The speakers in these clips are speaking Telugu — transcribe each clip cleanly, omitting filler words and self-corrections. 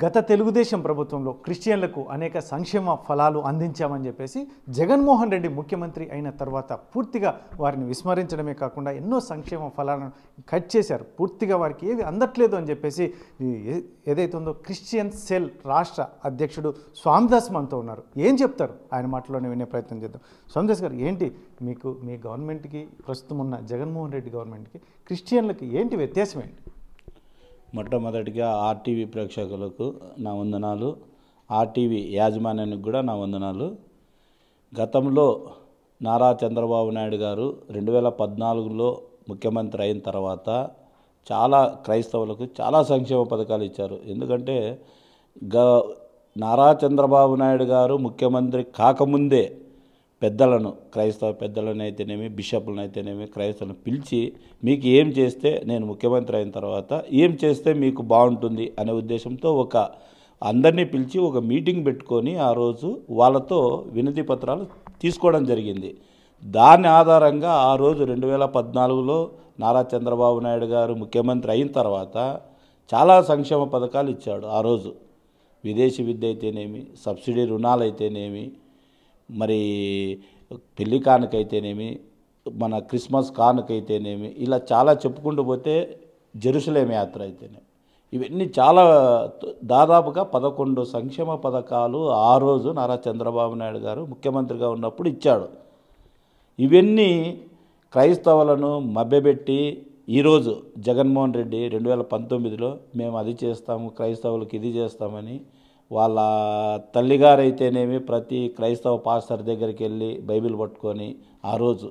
గత తెలుగుదేశం ప్రభుత్వంలో క్రిస్టియన్లకు అనేక సంక్షేమ ఫలాలు అందించామని చెప్పేసి జగన్మోహన్ రెడ్డి ముఖ్యమంత్రి అయిన తర్వాత పూర్తిగా వారిని విస్మరించడమే కాకుండా ఎన్నో సంక్షేమ ఫలాలను కట్ చేశారు. పూర్తిగా వారికి ఏవి అందట్లేదు అని చెప్పేసి ఏదైతే ఉందో క్రిస్టియన్ సెల్ రాష్ట్ర అధ్యక్షుడు స్వామిదాస్ మనతో ఉన్నారు. ఏం చెప్తారు ఆయన మాటలోనే వినే ప్రయత్నం చేద్దాం. స్వామిదాస్ గారు, ఏంటి మీకు మీ గవర్నమెంట్కి ప్రస్తుతం ఉన్న జగన్మోహన్ రెడ్డి గవర్నమెంట్కి క్రిస్టియన్లకి ఏంటి వ్యత్యాసం ఏంటి? మొట్టమొదటిగా ఆర్టీవీ ప్రేక్షకులకు నా వందనాలు, ఆర్టీవీ యాజమాన్యానికి కూడా నా వందనాలు. గతంలో నారా చంద్రబాబు నాయుడు గారు 2014లో ముఖ్యమంత్రి అయిన తర్వాత చాలా క్రైస్తవులకు చాలా సంక్షేమ పథకాలు ఇచ్చారు. ఎందుకంటే నారా చంద్రబాబు నాయుడు గారు ముఖ్యమంత్రి కాకముందే పెద్దలను, క్రైస్తవ పెద్దలను అయితేనేమి, బిషప్లను అయితేనేమి, క్రైస్తవులను పిలిచి మీకు ఏం చేస్తే, నేను ముఖ్యమంత్రి అయిన తర్వాత ఏం చేస్తే మీకు బాగుంటుంది అనే ఉద్దేశంతో అందరినీ పిలిచి ఒక మీటింగ్ పెట్టుకొని ఆ రోజు వాళ్ళతో వినతి పత్రాలు తీసుకోవడం జరిగింది. దాని ఆధారంగా ఆ రోజు 2014లో నారా చంద్రబాబు నాయుడు గారు ముఖ్యమంత్రి అయిన తర్వాత చాలా సంక్షేమ పథకాలు ఇచ్చాడు. ఆ రోజు విదేశీ విద్య అయితేనేమి, సబ్సిడీ రుణాలు అయితేనేమి, మరి పెళ్లి కానుకైతేనేమి, మన క్రిస్మస్ కానుకైతేనేమి, ఇలా చాలా చెప్పుకుంటూ పోతే జెరూసలేం యాత్ర అయితేనేమి, ఇవన్నీ చాలా దాదాపుగా 11 సంక్షేమ పథకాలు ఆ రోజు నారా చంద్రబాబు నాయుడు గారు ముఖ్యమంత్రిగా ఉన్నప్పుడు ఇచ్చాడు. ఇవన్నీ క్రైస్తవులను మభ్యపెట్టి ఈరోజు జగన్మోహన్ రెడ్డి 2019లో మేము అది చేస్తాము, క్రైస్తవులకు ఇది చేస్తామని వాళ్ళ తల్లిగారైతేనేమి ప్రతి క్రైస్తవ పాస్టర్ దగ్గరికి వెళ్ళి బైబిల్ పట్టుకొని ఆ రోజు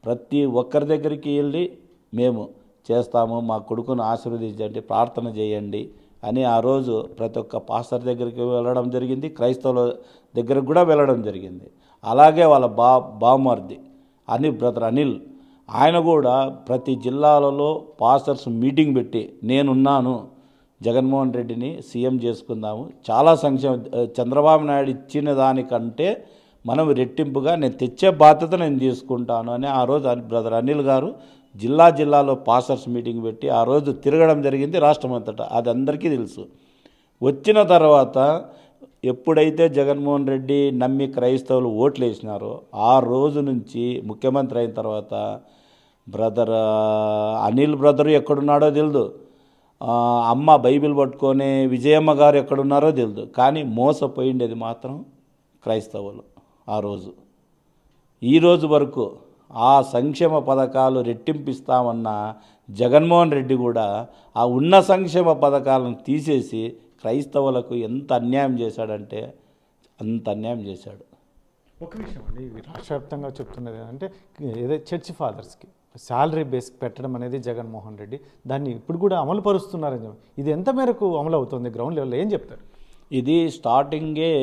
ప్రతి ఒక్కరి దగ్గరికి వెళ్ళి మేము చేస్తాము, మా కొడుకును ఆశీర్వదించండి, ప్రార్థన చేయండి అని ఆ రోజు ప్రతి ఒక్క పాస్టర్ దగ్గరికి వెళ్ళడం జరిగింది, క్రైస్తవుల దగ్గరకు కూడా వెళ్ళడం జరిగింది. అలాగే వాళ్ళ బావమరిది బ్రదర్ అనిల్, ఆయన కూడా ప్రతి జిల్లాలలో పాస్టర్స్ మీటింగ్ పెట్టి నేనున్నాను, జగన్మోహన్ రెడ్డిని సీఎం చేసుకుందాము, చాలా చంద్రబాబు నాయుడు ఇచ్చిన దానికంటే మనం రెట్టింపుగా నేను తెచ్చే బాధ్యత నేను తీసుకుంటాను అని ఆ రోజు బ్రదర్ అనిల్ గారు జిల్లాలో పాస్టర్స్ మీటింగ్ పెట్టి ఆ రోజు తిరగడం జరిగింది రాష్ట్రం అంతటా. అది అందరికీ తెలుసు. వచ్చిన తర్వాత ఎప్పుడైతే జగన్మోహన్ రెడ్డి నమ్మి క్రైస్తవులు ఓట్లు వేసినారో ఆ రోజు నుంచి ముఖ్యమంత్రి అయిన తర్వాత బ్రదర్ అనిల్ బ్రదరు ఎక్కడున్నాడో తెలియదు, అమ్మ బైబిల్ పట్టుకొని విజయమ్మ గారు ఎక్కడున్నారో తెలియదు, కానీ మోసపోయిండేది మాత్రం క్రైస్తవులు. ఆ రోజు ఈ రోజు వరకు ఆ సంక్షేమ పథకాలు రెట్టింపిస్తామన్న జగన్మోహన్ రెడ్డి కూడా ఆ ఉన్న సంక్షేమ పథకాలను తీసేసి క్రైస్తవులకు ఎంత అన్యాయం చేశాడంటే అంత అన్యాయం చేశాడు. ఒక విషయం అండి, రాష్ట్ర వ్యాప్తంగా చెప్తున్నది అంటే ఏదో చర్చ్ ఫాదర్స్కి శాలరీ బేస్ పెట్టడం అనేది జగన్మోహన్ రెడ్డి దాన్ని ఇప్పుడు కూడా అమలు పరుస్తున్నారని చెప్పి, ఇది ఎంత మేరకు అమలు అవుతుంది గ్రౌండ్ లెవెల్లో ఏం చెప్తారు? ఇది స్టార్టింగే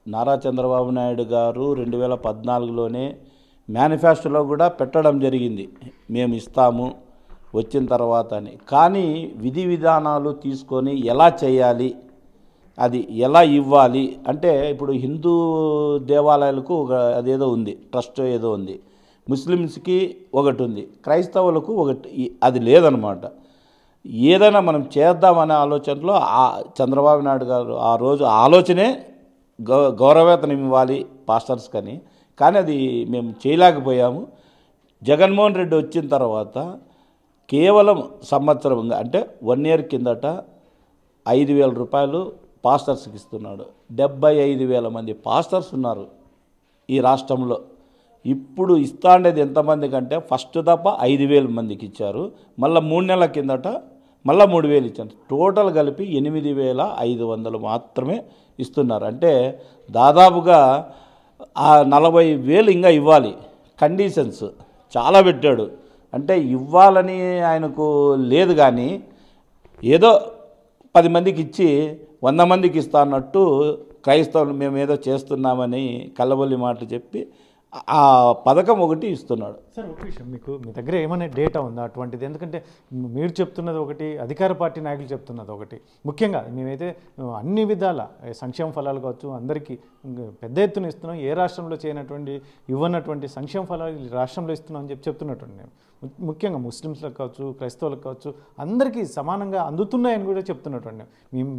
నారా చంద్రబాబు నాయుడు గారు 2014లోనే మేనిఫెస్టోలో కూడా పెట్టడం జరిగింది, మేము ఇస్తాము వచ్చిన తర్వాత అని. కానీ విధి విధానాలు తీసుకొని ఎలా చేయాలి, అది ఎలా ఇవ్వాలి అంటే, ఇప్పుడు హిందూ దేవాలయాలకు అదేదో ఉంది, ట్రస్ట్ ఏదో ఉంది, ముస్లిమ్స్కి ఒకటి ఉంది, క్రైస్తవులకు ఒకటి, అది లేదనమాట. ఏదైనా మనం చేద్దామనే ఆలోచనలో చంద్రబాబు నాయుడు గారు ఆ రోజు ఆలోచనే గౌరవవేతనం ఇవ్వాలి పాస్టర్స్ కానీ అది మేము చేయలేకపోయాము. జగన్మోహన్ రెడ్డి వచ్చిన తర్వాత కేవలం సంవత్సరం అంటే 1 year కిందట 5,000 రూపాయలు పాస్టర్స్కి ఇస్తున్నాడు. 75,000 మంది పాస్టర్స్ ఉన్నారు ఈ రాష్ట్రంలో. ఇప్పుడు ఇస్తాండేది ఎంతమంది కంటే ఫస్ట్ తప్ప 5,000 మందికి ఇచ్చారు, మళ్ళీ 3 నెలల కిందట మళ్ళీ 3,000 ఇచ్చారు. టోటల్ కలిపి 8,500 మాత్రమే ఇస్తున్నారు. అంటే దాదాపుగా 40,000 ఇంకా ఇవ్వాలి. కండిషన్స్ చాలా పెట్టాడు. అంటే ఇవ్వాలని ఆయనకు లేదు, కానీ ఏదో 10 మందికి ఇచ్చి 100 మందికి ఇస్తా అన్నట్టు క్రైస్తవులు మేము ఏదో చేస్తున్నామని కల్లబొల్లి మాటలు చెప్పి ఆ పథకం ఒకటి ఇస్తున్నాడు. సార్ ఒక విషయం, మీకు మీ దగ్గర ఏమైనా డేటా ఉందా అటువంటిది? ఎందుకంటే మీరు చెప్తున్నది ఒకటి, అధికార పార్టీ నాయకులు చెప్తున్నది ఒకటి. ముఖ్యంగా మేమైతే అన్ని విధాల సంక్షేమ ఫలాలు కావచ్చు అందరికీ పెద్ద ఎత్తున ఇస్తున్నాం, ఏ రాష్ట్రంలో చేయనటువంటి ఇవ్వనటువంటి సంక్షేమ ఫలాలు ఈ రాష్ట్రంలో ఇస్తున్నాం అని చెప్తున్నటువంటి నేను ముఖ్యంగా ముస్లిమ్స్లకు కావచ్చు, క్రైస్తవులకు కావచ్చు, అందరికీ సమానంగా అందుతున్నాయని కూడా చెప్తున్నటువంటి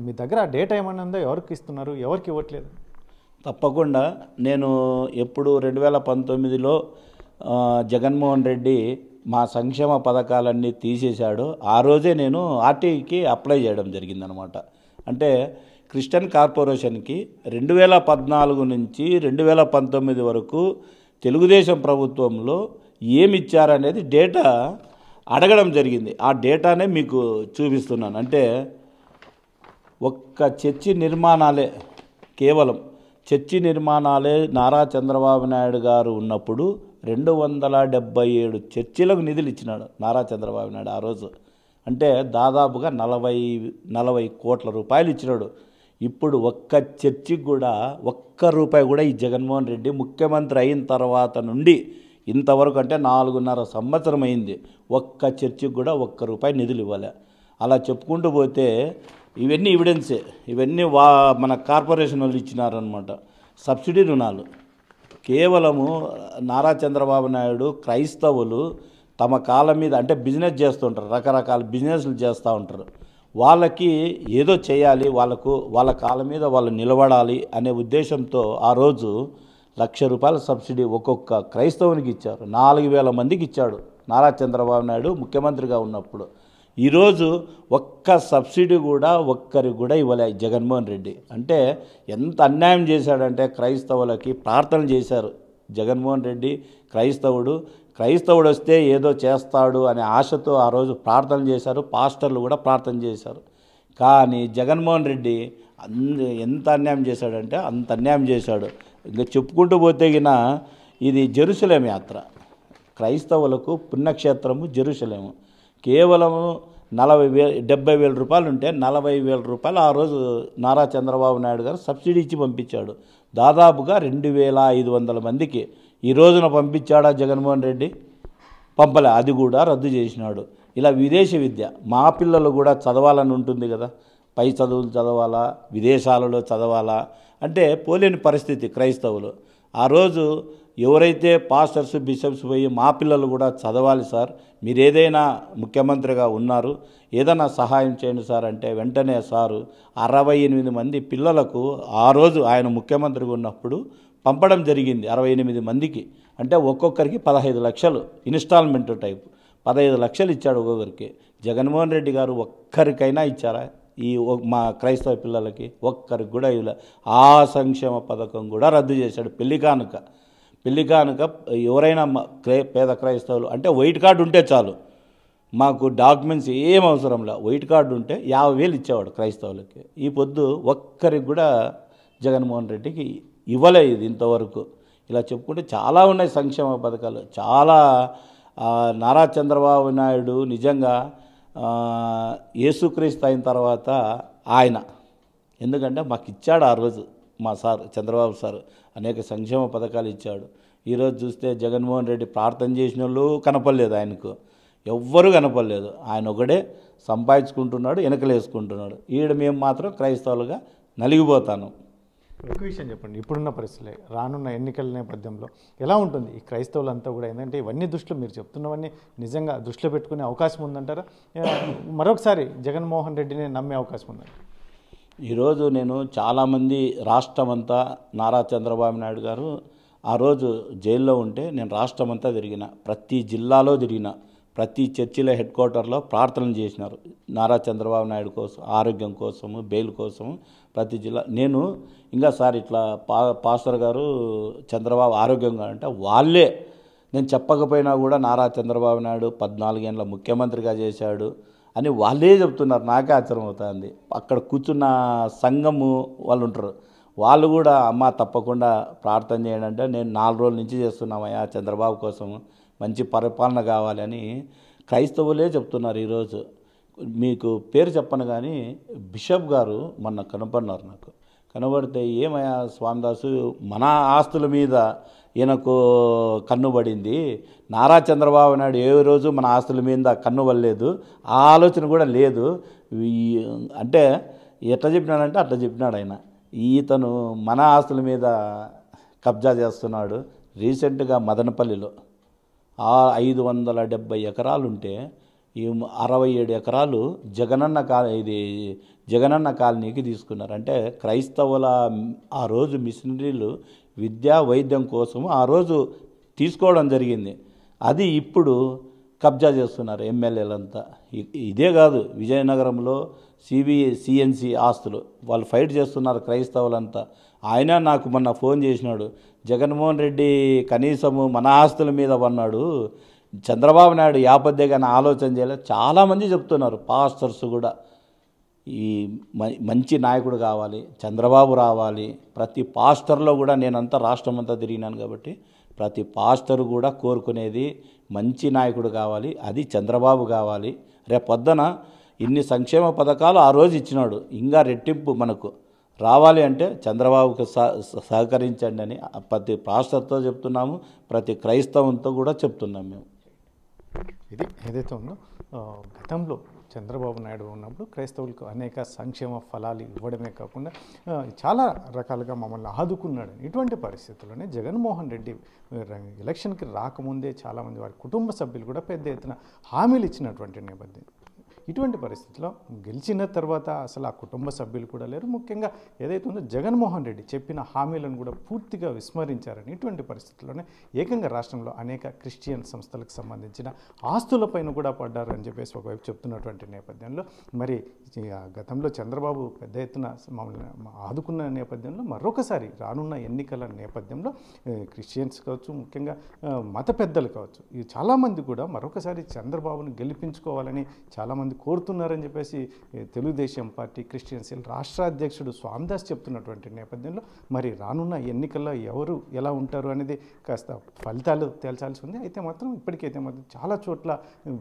మీ దగ్గర ఆ డేటా ఏమైనా ఉందో, ఎవరికి ఇస్తున్నారు, ఎవరికి ఇవ్వట్లేదు? తప్పకుండా. నేను ఎప్పుడు 2019లో జగన్మోహన్ రెడ్డి మా సంక్షేమ పథకాలన్నీ తీసేశాడు, ఆ రోజే నేను ఆర్టీకి అప్లై చేయడం జరిగిందనమాట. అంటే క్రిస్టియన్ కార్పొరేషన్కి 2014 నుంచి 2019 వరకు తెలుగుదేశం ప్రభుత్వంలో ఏమి ఇచ్చారనేది డేటా అడగడం జరిగింది. ఆ డేటానే మీకు చూపిస్తున్నాను. అంటే ఒక్క చర్చి నిర్మాణాలే, కేవలం చర్చి నిర్మాణాలే నారా చంద్రబాబు నాయుడు గారు ఉన్నప్పుడు 277 చర్చిలకు నిధులు ఇచ్చినాడు నారా చంద్రబాబు నాయుడు ఆ రోజు. అంటే దాదాపుగా 40 కోట్ల రూపాయలు ఇచ్చినాడు. ఇప్పుడు ఒక్క చర్చికి కూడా ఒక్క రూపాయి కూడా ఈ జగన్మోహన్ రెడ్డి ముఖ్యమంత్రి అయిన తర్వాత నుండి ఇంతవరకు, అంటే 4.5 సంవత్సరం అయింది, ఒక్క చర్చికి కూడా ఒక్క రూపాయి నిధులు ఇవ్వాలి. అలా చెప్పుకుంటూ పోతే ఇవన్నీ ఎవిడెన్సే, ఇవన్నీ మన కార్పొరేషన్ వాళ్ళు ఇచ్చినారనమాట. సబ్సిడీ రుణాలు కేవలము నారా చంద్రబాబు నాయుడు క్రైస్తవులు తమ కాళ్ళ మీద, అంటే బిజినెస్ చేస్తుంటారు, రకరకాల బిజినెస్లు చేస్తూ ఉంటారు, వాళ్ళకి ఏదో చేయాలి, వాళ్ళ కాళ్ళ మీద వాళ్ళు నిలబడాలి అనే ఉద్దేశంతో ఆ రోజు ₹1,00,000 సబ్సిడీ ఒక్కొక్క క్రైస్తవునికి ఇచ్చారు. 4,000 మందికి ఇచ్చాడు నారా చంద్రబాబు నాయుడు ముఖ్యమంత్రిగా ఉన్నప్పుడు. ఈరోజు ఒక్క సబ్సిడీ కూడా ఒక్కరికి కూడా ఇవ్వలే జగన్మోహన్ రెడ్డి. అంటే ఎంత అన్యాయం చేశాడంటే క్రైస్తవులకి ప్రార్థనలు చేశారు జగన్మోహన్ రెడ్డి. క్రైస్తవుడు వస్తే ఏదో చేస్తాడు అనే ఆశతో ఆ రోజు ప్రార్థనలు చేశారు, పాస్టర్లు కూడా ప్రార్థన చేశారు. కానీ జగన్మోహన్ రెడ్డి ఎంత అన్యాయం చేశాడంటే అంత అన్యాయం చేశాడు. ఇంకా చెప్పుకుంటూ పోతే గిన ఇది జెరూసలేం యాత్ర, క్రైస్తవులకు పుణ్యక్షేత్రము జెరూసలేము. కేవలము 70,000 రూపాయలు ఉంటే 40,000 రూపాయలు ఆ రోజు నారా చంద్రబాబు నాయుడు గారు సబ్సిడీ ఇచ్చి పంపించాడు. దాదాపుగా 2,500 మందికి. ఈ రోజున పంపించాడా జగన్మోహన్ రెడ్డి? పంపలే, అది కూడా రద్దు చేసినాడు. ఇలా విదేశీ విద్య మా పిల్లలు కూడా చదవాలని ఉంటుంది కదా, పై చదువులు చదవాలా, విదేశాలలో చదవాలా అంటే పోలేని పరిస్థితి క్రైస్తవులు. ఆ రోజు ఎవరైతే పాస్టర్స్ బిషప్స్ పోయి మా పిల్లలు కూడా చదవాలి సార్, మీరు ఏదైనా ముఖ్యమంత్రిగా ఉన్నారు, ఏదైనా సహాయం చేయండి సార్ అంటే వెంటనే సారు 68 మంది పిల్లలకు ఆ రోజు ఆయన ముఖ్యమంత్రిగా ఉన్నప్పుడు పంపడం జరిగింది. 68 మందికి అంటే ఒక్కొక్కరికి 15 లక్షలు ఇన్స్టాల్మెంట్ టైప్ 15 లక్షలు ఇచ్చాడు ఒక్కొక్కరికి. జగన్మోహన్ రెడ్డి గారు ఒక్కరికైనా ఇచ్చారా ఈ మా క్రైస్తవ పిల్లలకి? ఒక్కరికి కూడా ఇవ్వలే. ఆ సంక్షేమ పథకం కూడా రద్దు చేశాడు. పెళ్లి కానుక ఎవరైనా పేద క్రైస్తవులు అంటే వైట్ కార్డు ఉంటే చాలు, మాకు డాక్యుమెంట్స్ ఏం అవసరం లే, వైట్ కార్డు ఉంటే 50,000 ఇచ్చేవాడు క్రైస్తవులకి. ఈ పొద్దు ఒక్కరికి కూడా జగన్మోహన్ రెడ్డికి ఇవ్వలేదు ఇంతవరకు. ఇలా చెప్పుకుంటే చాలా ఉన్నాయి సంక్షేమ పథకాలు, చాలా. నారా చంద్రబాబు నాయుడు నిజంగా యేసుక్రీస్తు అయిన తర్వాత ఆయన, ఎందుకంటే మాకు ఇచ్చాడు ఆ రోజు మా సార్ చంద్రబాబు సార్ అనేక సంక్షేమ పథకాలు ఇచ్చాడు. ఈరోజు చూస్తే జగన్మోహన్ రెడ్డి ప్రార్థన చేసిన వాళ్ళు కనపడలేదు, ఆయనకు ఎవ్వరూ కనపడలేదు. ఆయన ఒకడే సంపాదించుకుంటున్నాడు, వెనకలేసుకుంటున్నాడు. మేము మాత్రం క్రైస్తవులుగా నలిగిపోతాను. ఒక విషయం చెప్పండి, ఇప్పుడున్న పరిస్థితులే రానున్న ఎన్నికల నేపథ్యంలో ఎలా ఉంటుంది ఈ క్రైస్తవులంతా కూడా? ఏంటంటే ఇవన్నీ దృష్టిలో మీరు చెప్తున్నవన్నీ నిజంగా దృష్టిలో పెట్టుకునే అవకాశం ఉందంటారా? మరొకసారి జగన్మోహన్ రెడ్డిని నమ్మే అవకాశం ఉందండి? ఈరోజు నేను చాలామంది రాష్ట్రమంతా నారా చంద్రబాబు నాయుడు గారు ఆ రోజు జైల్లో ఉంటే నేను రాష్ట్రమంతా తిరిగిన, ప్రతి జిల్లాలో తిరిగిన, ప్రతి చర్చిల హెడ్ క్వార్టర్లో ప్రార్థనలు చేసినారు నారా చంద్రబాబు నాయుడు కోసం, ఆరోగ్యం కోసము, బెయిల్ కోసము. ప్రతి జిల్లా నేను ఇంకా సార్ ఇట్లా పాస్టర్ గారు చంద్రబాబు ఆరోగ్యంగా అంటే వాళ్ళే, నేను చెప్పకపోయినా కూడా నారా చంద్రబాబు నాయుడు 14 ఏళ్ళ ముఖ్యమంత్రిగా చేశాడు అని వాళ్ళే చెప్తున్నారు. నాకే ఆశ్చర్యం అవుతుంది. అక్కడ కూర్చున్న సంఘము వాళ్ళు ఉంటారు, వాళ్ళు కూడా అమ్మ తప్పకుండా ప్రార్థన చేయండి అంటే నేను 4 రోజుల నుంచి చేస్తున్నామయ్యా చంద్రబాబు కోసం, మంచి పరిపాలన కావాలని క్రైస్తవులే చెప్తున్నారు. ఈరోజు మీకు పేరు చెప్పను కానీ బిషప్ గారు మొన్న కనపడినారు నాకు. కనబడితే ఏమయ్యా స్వామిదాసు మన ఆస్తుల మీద ఈయనకు కన్నుబడింది. నారా చంద్రబాబు నాయుడు ఏ రోజు మన ఆస్తుల మీద కన్ను పడలేదు, ఆ ఆలోచన కూడా లేదు. అంటే ఎట్లా చెప్పినాడంటే అట్లా చెప్పినాడు ఆయన. ఈతను మన ఆస్తుల మీద కబ్జా చేస్తున్నాడు. రీసెంట్గా మదనపల్లిలో 570 ఎకరాలు ఉంటే ఈ 67 ఎకరాలు జగనన్న కాలనీకి తీసుకున్నారు. అంటే క్రైస్తవుల ఆ రోజు మిషనరీలు విద్యా వైద్యం కోసం ఆ రోజు తీసుకోవడం జరిగింది. అది ఇప్పుడు కబ్జా చేస్తున్నారు ఎమ్మెల్యేలంతా. ఇదే కాదు, విజయనగరంలో సిఎన్సి ఆస్తులు వాళ్ళు ఫైట్ చేస్తున్నారు క్రైస్తవులంతా. ఆయన నాకు మొన్న ఫోన్ చేసినాడు, జగన్మోహన్ రెడ్డి కనీసము మన ఆస్తుల మీద పన్నాడు, చంద్రబాబు నాయుడు యాపద్దే కానీ ఆలోచన చేయలేదు. చాలామంది చెప్తున్నారు, పాస్టర్స్ కూడా. ఈ మంచి నాయకుడు కావాలి, చంద్రబాబు రావాలి. ప్రతి పాస్టర్లో కూడా నేనంతా రాష్ట్రం అంతా తిరిగినాను కాబట్టి ప్రతి పాస్టర్ కూడా కోరుకునేది మంచి నాయకుడు కావాలి, అది చంద్రబాబు కావాలి. రేపొద్దున ఇన్ని సంక్షేమ పథకాలు ఆ రోజు ఇచ్చినాడు, ఇంకా రెట్టింపు మనకు రావాలి అంటే చంద్రబాబుకు సహకరించండి అని ప్రతి పాస్టర్తో చెప్తున్నాము, ప్రతి క్రైస్తవంతో కూడా చెప్తున్నాం మేము. ఇది ఏదైతే ఉందో గతంలో చంద్రబాబు నాయుడు ఉన్నప్పుడు క్రైస్తవులకు అనేక సంక్షేమ ఫలాలు ఇవ్వడమే కాకుండా చాలా రకాలుగా మమ్మల్ని ఆదుకున్నాడని, ఇటువంటి పరిస్థితుల్లోనే జగన్మోహన్ రెడ్డి ఎలక్షన్కి రాకముందే చాలామంది వారి కుటుంబ సభ్యులు కూడా పెద్ద ఎత్తున హామీలు ఇచ్చినటువంటి నేపథ్యం. ఇటువంటి పరిస్థితుల్లో గెలిచిన తర్వాత అసలు ఆ కుటుంబ సభ్యులు కూడా లేరు. ముఖ్యంగా ఏదైతే ఉందో జగన్మోహన్ రెడ్డి చెప్పిన హామీలను కూడా పూర్తిగా విస్మరించారని, ఇటువంటి పరిస్థితుల్లోనే ఏకంగా రాష్ట్రంలో అనేక క్రిస్టియన్ సంస్థలకు సంబంధించిన ఆస్తులపైన కూడా పడ్డారు అని చెప్పేసి ఒకవైపు చెప్తున్నటువంటి నేపథ్యంలో, మరి గతంలో చంద్రబాబు పెద్ద ఎత్తున మమ్మల్ని ఆదుకున్న నేపథ్యంలో మరొకసారి రానున్న ఎన్నికల నేపథ్యంలో క్రిస్టియన్స్ కావచ్చు, ముఖ్యంగా మత పెద్దలు కావచ్చు, ఈ చాలామంది కూడా మరొకసారి చంద్రబాబును గెలిపించుకోవాలని చాలామంది కోరుతున్నారని చెప్పేసి తెలుగుదేశం పార్టీ క్రిస్టియన్ సెల్ రాష్ట్ర అధ్యక్షుడు స్వామిదాస్ చెప్తున్నటువంటి నేపథ్యంలో, మరి రానున్న ఎన్నికల్లో ఎవరు ఎలా ఉంటారు అనేది కాస్త ఫలితాలు తేల్చాల్సి ఉంది. అయితే మాత్రం ఇప్పటికైతే మాత్రం చాలా చోట్ల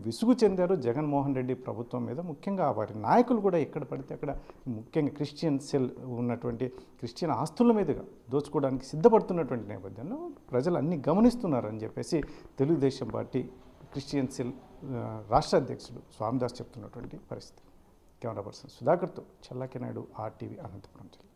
విసుగు చెందారు జగన్మోహన్ రెడ్డి ప్రభుత్వం మీద. ముఖ్యంగా వారి నాయకులు కూడా ఎక్కడ పడితే అక్కడ ముఖ్యంగా క్రిస్టియన్ సెల్ ఉన్నటువంటి క్రిస్టియన్ ఆస్తుల మీదుగా దోచుకోవడానికి సిద్ధపడుతున్నటువంటి నేపథ్యంలో ప్రజలు అన్నీ గమనిస్తున్నారని చెప్పేసి తెలుగుదేశం పార్టీ క్రిస్టియన్ సెల్ రాష్ట్ర అధ్యక్షుడు స్వామిదాస్ చెప్తున్నటువంటి పరిస్థితి. కెమెరా పర్సన్ సుధాకర్తో చల్లాకి నాయుడు, RTV, అనంతపురం జిల్లా.